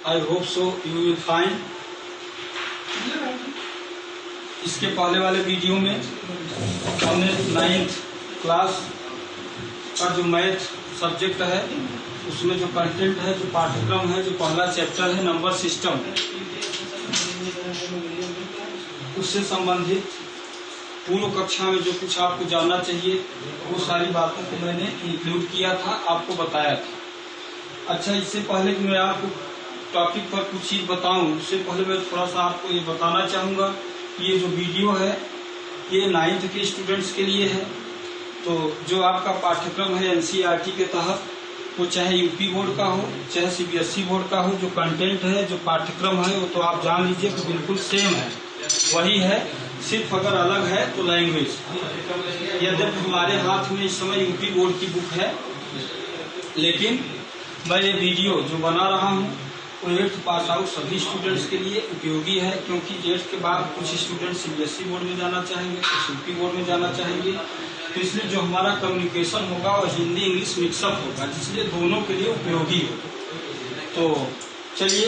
I hope so you will fine. इसके पहले वाले वीडियो में हमने 9th क्लास का जो मैथ सब्जेक्ट है उसमें जो कंटेंट है, जो पाठ्यक्रम है, जो पहला चैप्टर है नंबर सिस्टम, उससे संबंधित पूर्व कक्षा में जो कुछ आपको जानना चाहिए वो सारी बातों को मैंने इंक्लूड किया था, आपको बताया था। अच्छा, इससे पहले कि मैं आपको टॉपिक पर कुछ चीज बताऊं, उससे पहले मैं थोड़ा सा आपको ये बताना चाहूंगा कि ये जो वीडियो है ये 9th के स्टूडेंट्स के लिए है। तो जो आपका पाठ्यक्रम है एनसीईआरटी के तहत, वो चाहे यूपी बोर्ड का हो चाहे सीबीएसई बोर्ड का हो, जो कंटेंट है, जो पाठ्यक्रम है, वो तो आप जान लीजिए कि बिल्कुल सेम है, वही है। सिर्फ अगर अलग है तो लैंग्वेज। यद्यपि हमारे हाथ में इस समय यूपी बोर्ड की बुक है, लेकिन मैं ये वीडियो जो बना रहा हूँ वो 8th पास आउट सभी स्टूडेंट्स के लिए उपयोगी है, क्योंकि 8th के बाद कुछ स्टूडेंट सीबीएसई बोर्ड में जाना चाहेंगे, कुछ यूपी बोर्ड में जाना चाहेंगे। तो इसलिए जो हमारा कम्युनिकेशन होगा वो हिंदी इंग्लिश मिक्सअप होगा, जिसलिए दोनों के लिए उपयोगी हो। तो चलिए,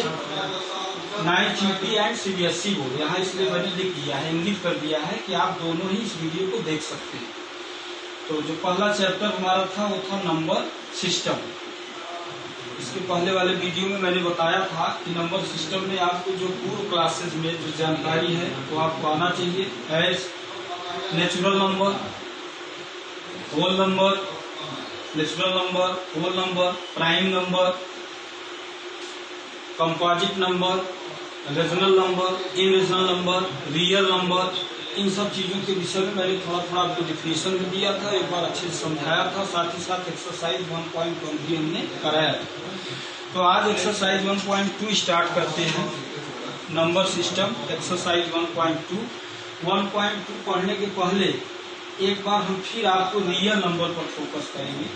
9th UP and CBSE board यहाँ इसलिए मैंने लिख दिया है, इंगित कर दिया है कि आप दोनों ही इस वीडियो को देख सकते हैं। तो जो पहला चैप्टर हमारा था वो था नंबर सिस्टम। इसके पहले वाले वीडियो में मैंने बताया था कि नंबर सिस्टम में आपको जो पूर्व क्लासेस में जो जानकारी है वो आपको आना चाहिए। As natural number, whole number, natural number, whole number, prime number, composite number, rational number, irrational number, real number, इन सब चीजों के विषय में मैंने थोड़ा थोड़ा आपको डिफिनेशन भी दिया था, एक बार अच्छे से समझाया था, साथ ही साथ एक्सरसाइज 1.1 भी हमने कराया था। तो आज एक्सरसाइज 1.2 स्टार्ट करते हैं। नंबर सिस्टम एक्सरसाइज 1.2 पढ़ने के पहले एक बार हम फिर आपको रियल नंबर पर फोकस करेंगे।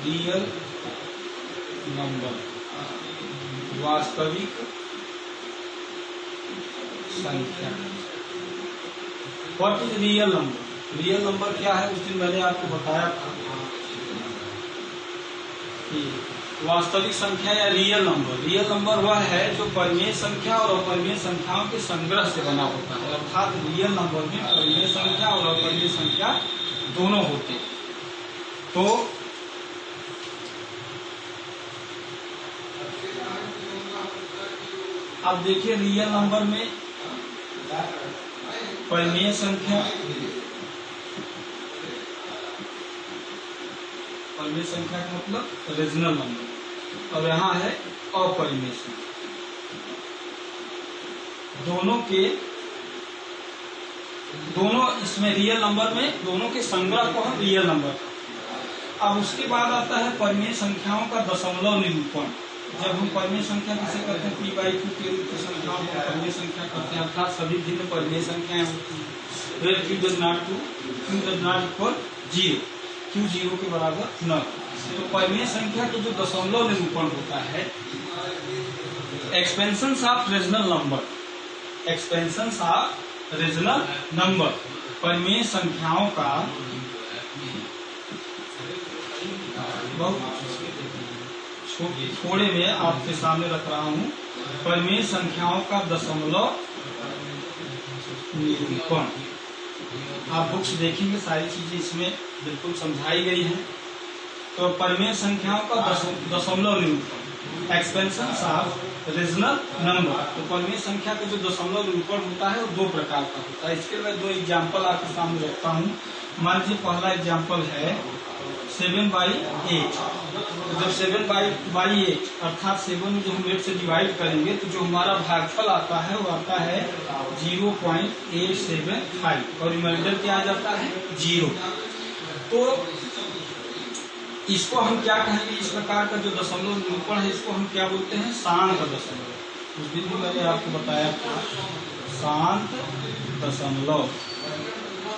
रियल नंबर, वास्तविक संख्या। What is real number? Real number क्या है? उस दिन मैंने आपको बताया था कि वास्तविक संख्या या रियल नंबर वह है जो परिमेय संख्या और अपरिमेय संख्याओं के संग्रह से बना होता है। अर्थात रियल नंबर में परिमेय संख्या और अपरिमेय संख्या दोनों होते हैं। तो अब देखिए, रियल नंबर में परिमेय संख्या, परिमेय संख्या का मतलब रीजनल नंबर, और यहाँ है अपरिमेय संख्या। दोनों इसमें रियल नंबर में दोनों के संग्रह को हम रियल नंबर। अब उसके बाद आता है परिमेय संख्याओं का दशमलव निरूपण। जब हम परिमेय संख्या किसे करते हैं, p/2 के रूप की संख्याओं को परिमेय संख्या करते हैं, अर्थात सभी भिन्न परिमेय संख्याएं होती हैं। where q does not equal 0, q 0 के बराबर न। तो परिमेय संख्या का जो दशमलव निरूपण होता है, expansion of rational number, expansion of rational number, परिमेय संख्याओं का बहुत थोड़े में आपके सामने रख रहा हूँ, परिमेय संख्याओं का दशमलव निरूपण। आप बुक्स देखेंगे, सारी चीजें इसमें बिल्कुल समझाई गई हैं। तो परिमेय संख्याओं का दशमलव निरूपण, एक्सपेंशन ऑफ रेशनल नंबर। तो परिमेय संख्या का जो दशमलव निरूपण होता है वो दो प्रकार का होता है। इसके मैं दो एग्जाम्पल आपके सामने रखता हूँ। मान लीजिए पहला एग्जाम्पल है 7/8। जब 7/8 अर्थात 7 में जो हम 8 से डिवाइड करेंगे तो जो हमारा भागफल आता है वो आता है 0.875 और रिमाइंडर क्या आ जाता है 0। तो इसको हम क्या कहेंगे? इस प्रकार का जो दशमलव निरूपण है इसको हम क्या बोलते हैं? शांत दशमलव। उस दिन भी मैंने आपको बताया था, शांत दशमलव।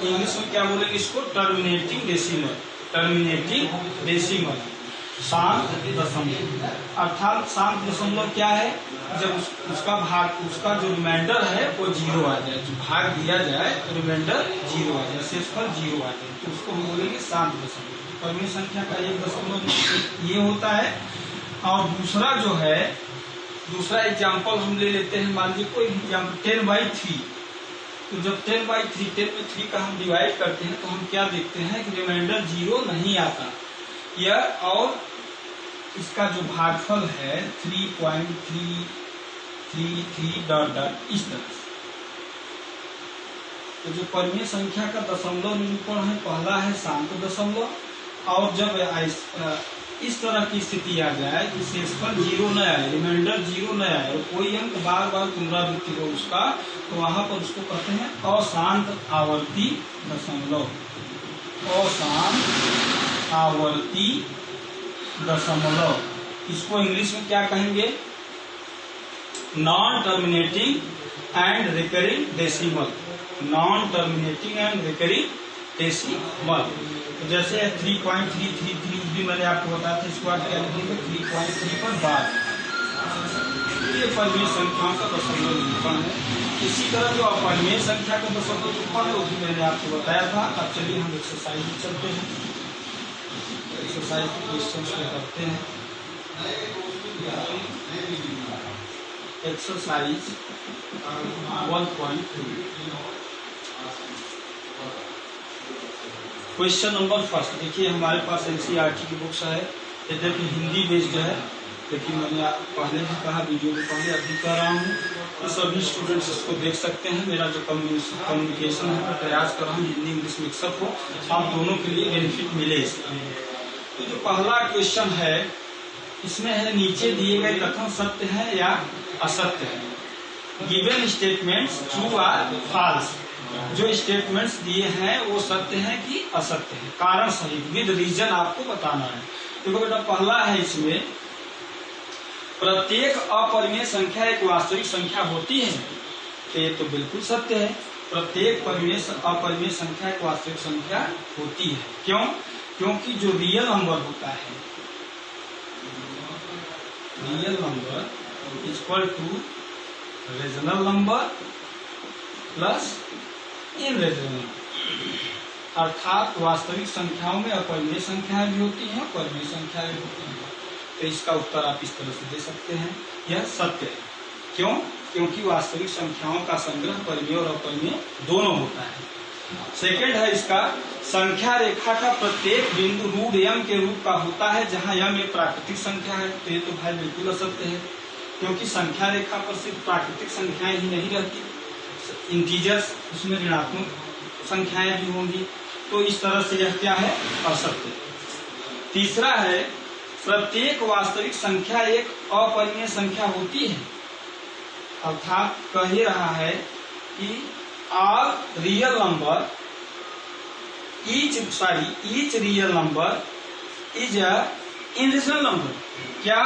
इंग्लिश में क्या बोलेंगे इसको? Terminating decimal. टर्मिनेटिंग डेसिमल, शांत दशमलव। अर्थात शांत दशमलव क्या है? जब उसका जो रिमाइंडर है वो 0 आ जाए, जो भाग दिया जाए तो रिमाइंडर 0 आ जाए, शेषफल 0 आ जाए, तो उसको हम बोलेंगे शांत दशमलव। परिमेय संख्या का एक दशमलव ये होता है। और दूसरा जो है दूसरा एग्जाम्पल हम ले लेते हैं, मान लीजिए कोई एग्जाम्पल 10/3। तो जब 10/3 10 में 3 का हम डिवाइड करते हैं तो हम क्या देखते हैं कि रिमाइंडर 0 नहीं आता, यह और इसका जो भागफल है 3.333 डॉट डॉट इस तरह से। तो जो परिमेय संख्या का दशमलव निरूपण है, पहला है शांत दशमलव, और जब इस तरह की स्थिति आ जाए कि शेषफल 0 न आए, रिमाइंडर 0 न आए और कोई अंक बार बार पुनरावृत्ति हो उसका, तो वहां पर उसको कहते हैं अशांत आवर्ती दशमलव। अशांत आवर्ती दशमलव, इसको इंग्लिश में क्या कहेंगे? Non terminating and recurring decimal. Non terminating and recurring decimal. तो जैसे 3.333 भी मैंने आपको बताया था, इसको आप क्या लिखेंगे? 3.3 पर बार। ये परिमेय संख्याओं का दशमलव निरूपण है। इसी तरह जो अपरिमेय संख्या का दशमलव निरूपण है वो भी मैंने आपको बताया था। अब चलिए हम एक्सरसाइज में चलते हैं, एक्सरसाइज के क्वेश्चन करते हैं। Exercise 1.2 question number first. देखिए हमारे पास एनसीईआरटी की बुक्स है, ये देखिए हिंदी बेस्ड है, लेकिन मैंने पहले भी कहा, वीडियो में पहले अभी कर रहा हूँ, तो सभी स्टूडेंट्स इसको देख सकते हैं। मेरा जो कम्युनिकेशन है मैं प्रयास कर रहा हूँ हिंदी इंग्लिश मिक्सअप हो, आप दोनों के लिए बेनिफिट मिले इसका। तो जो पहला क्वेश्चन है इसमें है नीचे दिए गए कथन सत्य है या असत्य है। Given statements true or false. जो स्टेटमेंट्स दिए हैं वो सत्य है कि असत्य है, कारण सहित विद रीजन आपको बताना है। देखो बेटा पहला है इसमें, प्रत्येक अपरिमेय संख्या एक वास्तविक संख्या होती है। तो ये तो बिल्कुल सत्य है, प्रत्येक अपरिमेय संख्या एक वास्तविक संख्या होती है। क्यों? क्योंकि जो रियल नंबर होता है, real number equal to rational number plus irrational number, अर्थात वास्तविक संख्याओं में अपरिमेय संख्याएं भी होती हैं, परिमेय संख्याएं भी होती हैं। तो इसका उत्तर आप इस तरह से दे सकते हैं, यह सत्य है। क्यों? क्योंकि वास्तविक संख्याओं का संग्रह परिमेय और अपरिमेय दोनों होता है। सेकेंड है इसका, संख्या रेखा का प्रत्येक बिंदु रूट m के रूप का होता है, जहां m एक प्राकृतिक संख्या है। तो ये तो भाई बिल्कुल असत्य है, क्योंकि संख्या रेखा पर सिर्फ प्राकृतिक संख्याएं ही नहीं रहती, इंटीजर्स उसमें ऋणात्मक संख्याएं भी होंगी। तो इस तरह से यह क्या है? असत्य। तीसरा है, प्रत्येक वास्तविक संख्या एक अपरिमेय संख्या होती है, अर्थात कह ही रहा है कि all real number each real number is a irrational number। क्या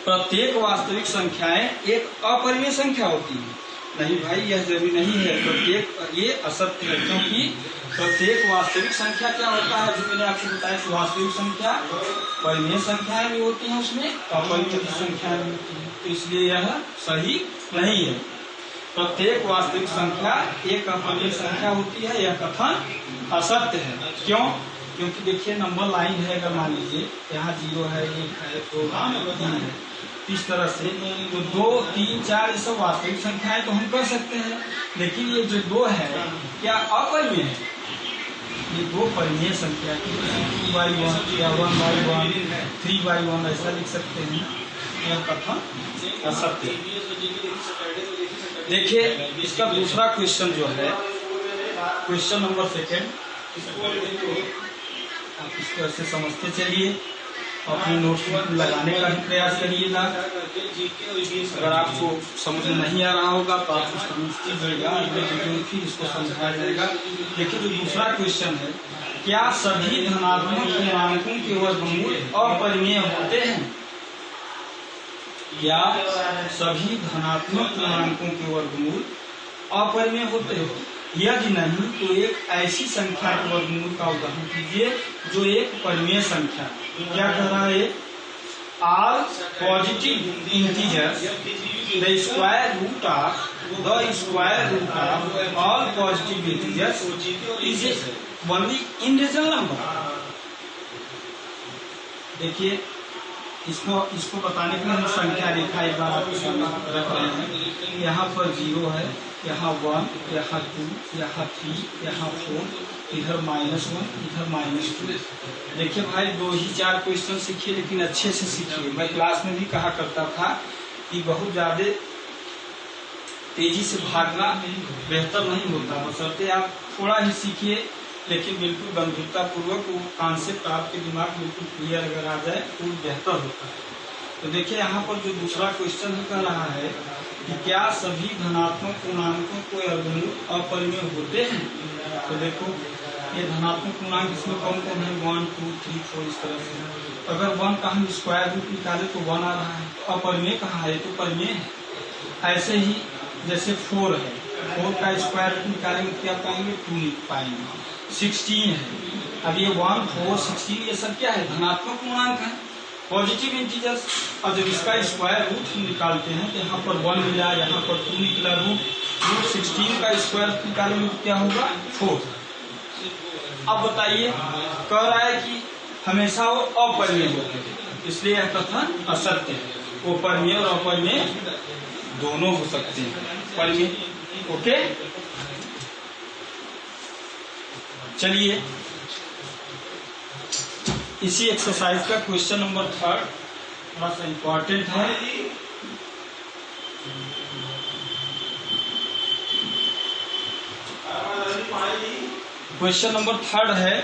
प्रत्येक वास्तविक संख्याएं एक अपरिमेय संख्या होती है? नहीं भाई, यह जरूरी नहीं है। प्रत्येक, ये असत्य है, क्योंकि प्रत्येक वास्तविक संख्या क्या होता है, जो मैंने आपको बताया कि वास्तविक संख्या परिमेय संख्याएं भी होती हैं, उसमें अपरिमेय संख्याएं भी होती हैं। तो इसलिए यह सही नहीं है। प्रत्येक वास्तविक संख्या एक अपरिमेय संख्या होती है, यह कथन असत्य है। क्यों? क्योंकि देखिए नंबर लाइन है, अगर मान लीजिए यहाँ 0 है, 1 है, 2 है, इस तरह से तो 2, 3, 4 ये सब वास्तविक संख्याएं तो हम कर सकते हैं, लेकिन ये जो 2 है क्या अपरिमेय है? ये 2 परिमेय संख्या की 2/1 या 1/1 3/1 ऐसा लिख सकते हैं, यह कथन असत्य है। देखिए इसका दूसरा क्वेश्चन जो है, क्वेश्चन नंबर सेकेंड, आप इसको ऐसे समझते चलिए, अपने नोट्स में लगाने का भी प्रयास करिएगा। अगर आपको समझ में नहीं आ रहा होगा तो आप उसको समझिएगा, फिर इसको समझाया जाएगा। देखिए जो दूसरा क्वेश्चन है, क्या सभी धनात्मक पूर्णांकों के वर्गमूल अपरिमेय होते हैं? क्या सभी धनात्मक पूर्णांकों के वर्गमूल अपरिमेय होते हैं? यदि नहीं तो एक ऐसी संख्या के वर्गमूल का उदाहरण कीजिए जो एक परिमेय संख्या। क्या कह रहा है? All positive integers the square root of all positive integers is only irrational number. देखिए इसको बताने के लिए हम संख्या रेखा एक बार आपके सामने रख रहे हैं। यहाँ पर 0 है, यहाँ 1, यहाँ 2, यहाँ 3, यहाँ 4, इधर -1, इधर -2। देखिए भाई 2 ही 4 क्वेश्चन सीखिए, लेकिन अच्छे से सीखिए। मैं क्लास में भी कहा करता था कि बहुत ज्यादा तेजी से भागना बेहतर नहीं होता, बशर्ते आप थोड़ा ही सीखिए, लेकिन बिल्कुल गंभीरता पूर्वक वो कॉन्सेप्ट आपके दिमाग में बिल्कुल क्लियर अगर आ जाए तो बेहतर होता है। तो देखिए यहाँ पर जो दूसरा क्वेश्चन कह रहा है कि क्या सभी धनात्मक पूर्णांकों को अपरिमेय होते हैं। तो देखो ये धनात्मक पूर्णांक इसमें कौन कौन है, 1, 2, 3, 4 इस तरह से। अगर 1 का हम स्क्वायर रूट निकाले तो 1 आ रहा है, तो अपरिमेय कहाँ है, तो परिमेय है। ऐसे ही जैसे 4 है, 4 का स्क्वायर रूट निकालेंगे क्या पाएंगे, 2 पाएंगे। 16 है, अब ये 1, 4, 16 ये सब क्या है, धनात्मक पूर्णांक है, पॉजिटिव इंटीजर्स। और जब इसका स्क्वायर रूट हम निकालते हैं तो यहाँ पर 1 मिला, यहाँ पर 2 निकला, रूट 16 का स्क्वायर निकालेंगे तो क्या होगा, 4। अब बताइए, कह रहा है कि हमेशा वो अपरिमेय होते हैं, इसलिए यह कथन असत्य है। वो परिमेय और अपरिमेय दोनों हो सकते हैं, परिमेय। ओके, चलिए इसी एक्सरसाइज का क्वेश्चन नंबर 3 थोड़ा सा इम्पोर्टेंट है। क्वेश्चन नंबर 3 है,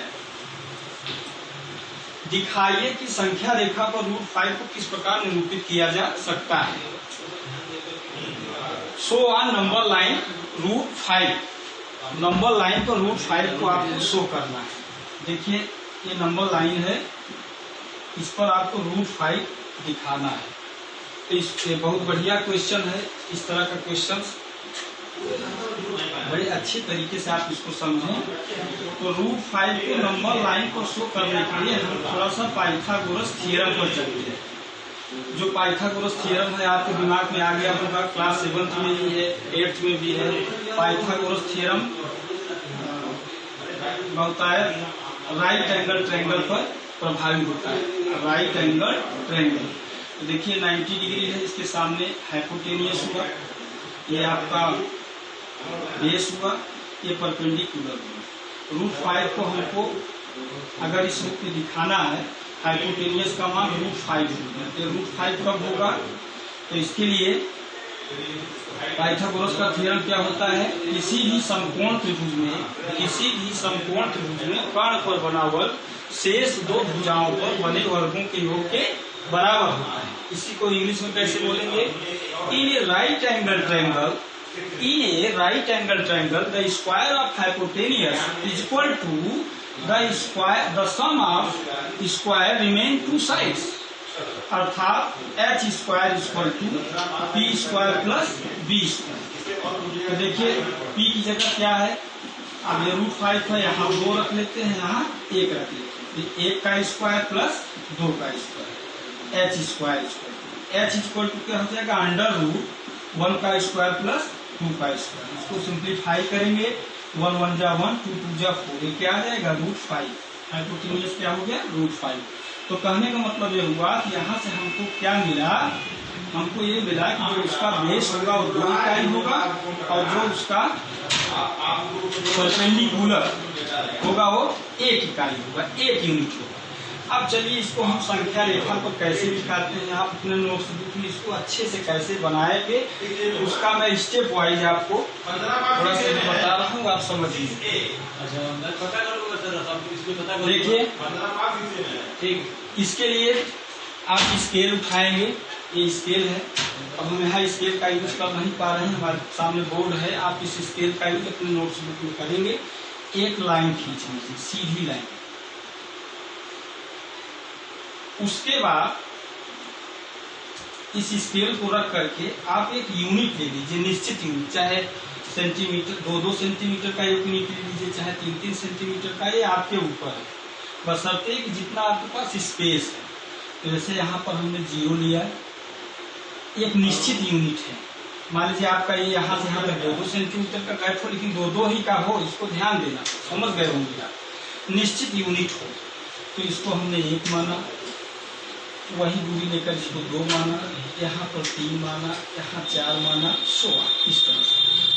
दिखाइए कि संख्या रेखा पर √5 को किस प्रकार निरूपित किया जा सकता है। Show on number line √5, number line पर √5 को आपको शो करना है। देखिए ये नंबर लाइन है, इस पर आपको √5 दिखाना है। तो ये बहुत बढ़िया क्वेश्चन है। इस तरह का क्वेश्चन बड़े अच्छे तरीके से आप इसको समझें। तो √5 को नंबर लाइन को शो करने के लिए हम थोड़ा सा पाइथागोरस थ्योरम पर चलते हैं। जो पाइथागोरस थ्योरम है आपके दिमाग में आ गया होगा, क्लास 7th में भी है, 8th में भी है। पाइथागोरस थ्योरम होता है राइट एंगल ट्रायंगल पर प्रभावी होता है, राइट एंगल ट्रायंगल। तो देखिए 90 डिग्री है, इसके सामने हाइपोटेनियस हुआ, ये आपका बेस हुआ, ये परपेंडिकुलर हुआ। √5 को हमको अगर इस रूप में दिखाना है, हाइपोटेनियस का मान √5 होगा। तो √5 कब होगा, तो इसके लिए पाइथागोरस का थ्योरम क्या होता है, किसी भी समकोण त्रिभुज में कर्ण पर बना वर्ग शेष 2 भुजाओं पर बने वर्गों के योग के बराबर होता है। इसी को इंग्लिश में कैसे बोलेंगे, in a right angle triangle the square of hypotenuse is equal to the sum of square remain 2 sides, अर्थात h square equal to p square plus b square. तो देखिए p की जगह क्या है, अब ये √5 है, यहाँ 2 रख लेते हैं, यहाँ 1 रख लेते हैं। 1 का स्क्वायर प्लस 2 का square, h square h equal to क्या हो जाएगा, √1 का स्क्वायर प्लस 2 का स्क्वायर। इसको सिंप्लीफाई करेंगे, 1 1 जा 1, 2 2 जा 4, ये क्या आ जाएगा √5। हाइपोटेनियस क्या हो गया, √5। तो कहने का मतलब ये हुआ कि यहाँ से हमको क्या मिला, हमको ये मिला कि जो उसका बेस होगा वो 2 इकाई होगा, और जो उसका परपेंडिकुलर होगा वो 1 इकाई होगा, 1 यूनिट होगा। अब चलिए इसको हम संख्या रेखा को कैसे निकालते हैं, आप अपने नोट्स बुक में इसको अच्छे से कैसे बनाएंगे, उसका मैं स्टेप वाइज आपको थोड़ा सा बता रहा हूँ, आप समझिए। देखिए ठीक, इसके लिए आप स्केल उठाएंगे, ये स्केल है। अब हम यहाँ स्केल का यूज कर नहीं पा रहे हैं, हमारे सामने बोर्ड है, आप इस स्केल का यूज अपने नोट्स बुक में करेंगे। एक लाइन खींच लीजिए, सीधी लाइन। उसके बाद इस स्केल को रख करके आप एक यूनिट ले लीजिए, निश्चित यूनिट, चाहे सेंटीमीटर, 2-2 सेंटीमीटर का एक यूनिट ले लीजिए, चाहे 3-3 सेंटीमीटर का, ये आपके ऊपर है, बशर्ते कि जितना आपके पास स्पेस है। तो जैसे यहाँ पर हमने 0 लिया, एक निश्चित यूनिट है। मान लीजिए आपका ये यहाँ से यहाँ तक 2-2 सेंटीमीटर का गैप हो, लेकिन 2-2 ही का हो, इसको ध्यान देना, समझ गए होंगे आप। निश्चित यूनिट हो तो इसको हमने 1 माना, वही दूरी लेकर इसको 2 माना, यहाँ पर 3 माना, यहाँ 4 माना, 16 इस तरह से।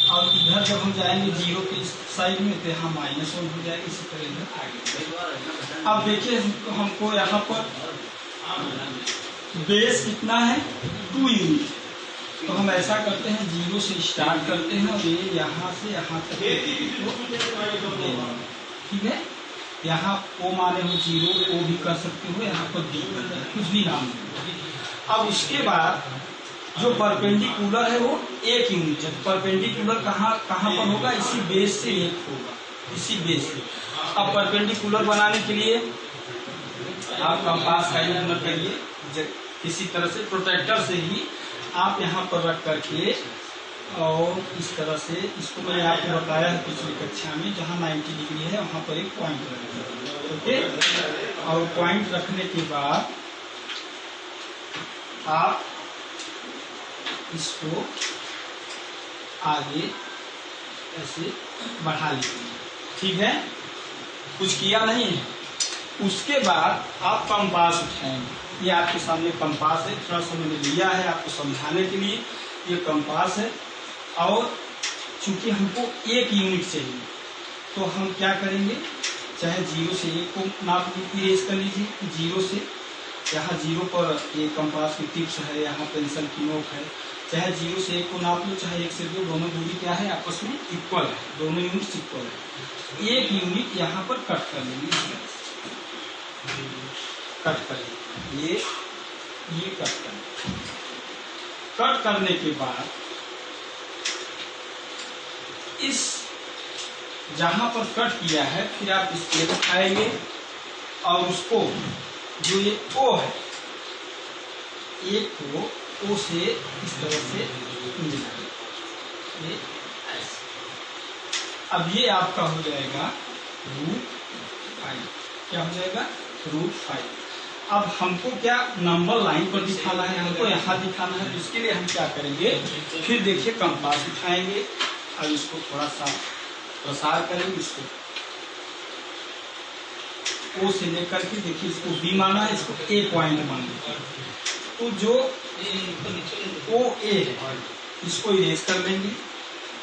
और इधर जब हम जाएंगे 0 के इस साइड में तो यहाँ -1 हो जाएगा, इसी तरह इधर आगे। अब देखिए हमको यहाँ पर बेस कितना है 2 यूनिट, तो हम ऐसा करते हैं 0 से स्टार्ट करते हैं और ये यहाँ से यहाँ तक, ठीक है। यहाँ ओ माने हो 0, ओ भी कर सकते हो, यहाँ पर डी कर दे, कुछ भी नाम है। अब उसके बाद जो परपेंडिकुलर है वो 1 यूनिट है। परपेंडिकुलर कहाँ पर होगा, इसी बेस से 1 होगा, इसी बेस से। अब परपेंडिकुलर बनाने के लिए आप कंपास का यूज करिए, किसी तरह से प्रोटेक्टर से ही आप यहाँ पर रख करके, और इस तरह से इसको मैंने आपको बताया है पिछली कक्षा में, जहाँ 90 डिग्री है वहाँ पर एक पॉइंट रखें, ओके। और पॉइंट रखने के बाद आप इसको आगे ऐसे बढ़ा लीजिए, ठीक है। कुछ किया नहीं है। उसके बाद आप कंपास उठाएंगे, ये आपके सामने कंपास है, थोड़ा सा मैंने लिया है आपको समझाने के लिए। ये कंपास है और चूंकि हमको 1 यूनिट चाहिए, तो हम क्या करेंगे, चाहे 0 से 1 को नाप इरेज कर लीजिए, 0 से यहाँ 0 पर ये कंपास की टिप्स है, यहाँ पेंसिल की नोक है, चाहे 0 से 1 को नाप लो, चाहे 1 से 2, दोनों दूरी क्या है आपस में इक्वल है, दोनों यूनिट इक्वल है। 1 यूनिट यहाँ पर कट कर लेंगे, इस तरह से कट कर लेंगे, ये कट कर, कट करने के बाद इस जहां पर कट किया है फिर आप इसके उठाएंगे और उसको जो ये ओ है, एक को ओ से इस तरह से ये ऐसे। अब ये आपका हो जाएगा √5, क्या हो जाएगा √5। अब हमको क्या नंबर लाइन पर दिखाना है, हमको यहाँ दिखाना है, तो इसके लिए हम क्या करेंगे, फिर देखिए कंपास उठाएंगे और इसको थोड़ा सा प्रसार करेंगे, इसको ओ से लेकर के देखिए, इसको बी माना है, इसको ए पॉइंट मान लीजिए। तो जो ओ ए है इसको इरेज कर लेंगे,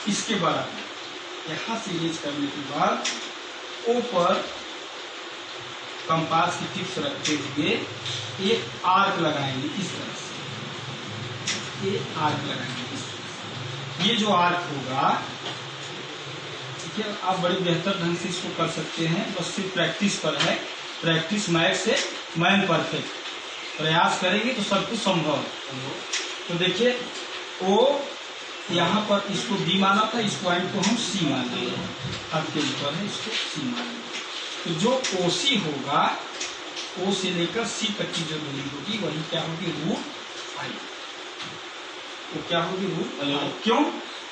इसके बराबर यहाँ से इरेज करने के बाद ओ पर कंपास की टिप्स रखते हुए एक आर्क लगाएंगे, इस तरह से ये आर्क लगाएंगे, इस तरह से। ये जो आर्क होगा, ठीक है, आप बड़े बेहतर ढंग से इसको कर सकते हैं, बस सिर्फ प्रैक्टिस पर है। प्रैक्टिस मैच से मैन परफेक्ट, प्रयास करेंगे तो सब कुछ संभव है। तो देखिए ओ यहाँ पर इसको बी माना था, इस पॉइंट को हम सी मान लेंगे, आपके ऊपर है, इसको सी मान लेंगे। तो जो ओसी होगा, ओ से लेकर सी तक की जो दूरी होगी वही क्या होगी √5। तो क्या होगी √5, क्यों?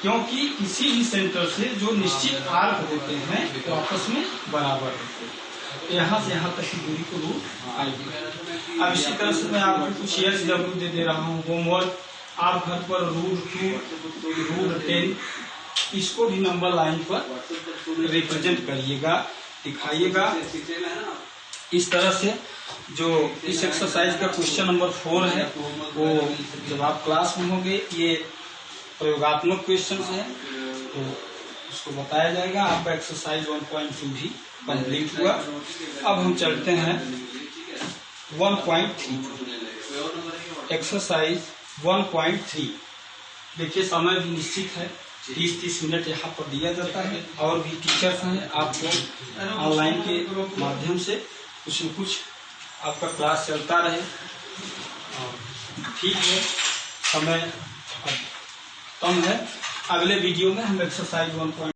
क्योंकि किसी भी सेंटर से जो निश्चित आर्क होते हैं तो आपस में बराबर होते हैं। तो यहाँ से यहाँ तक की दूरी को √5। अब इसी तरह से मैं आपको कुछ SW दे रहा हूँ होमवर्क, आप घर पर √10 इसको भी नंबर लाइन पर रिप्रेजेंट करिएगा, दिखाइएगा। इस तरह से जो इस एक्सरसाइज का क्वेश्चन नंबर 4 है वो जब आप क्लास में होंगे, ये प्रयोगात्मक क्वेश्चन है तो उसको बताया जाएगा। आपका एक्सरसाइज 1.2 भी कंप्लीट हुआ। अब हम चलते हैं 1.3 एक्सरसाइज 1.3। देखिए समय भी निश्चित है, 30-30 मिनट यहाँ पर दिया जाता है, और भी टीचर्स हैं, आपको ऑनलाइन के माध्यम से कुछ न कुछ आपका क्लास चलता रहे। ठीक है, समय कम है। अगले वीडियो में हम एक्सरसाइज 1.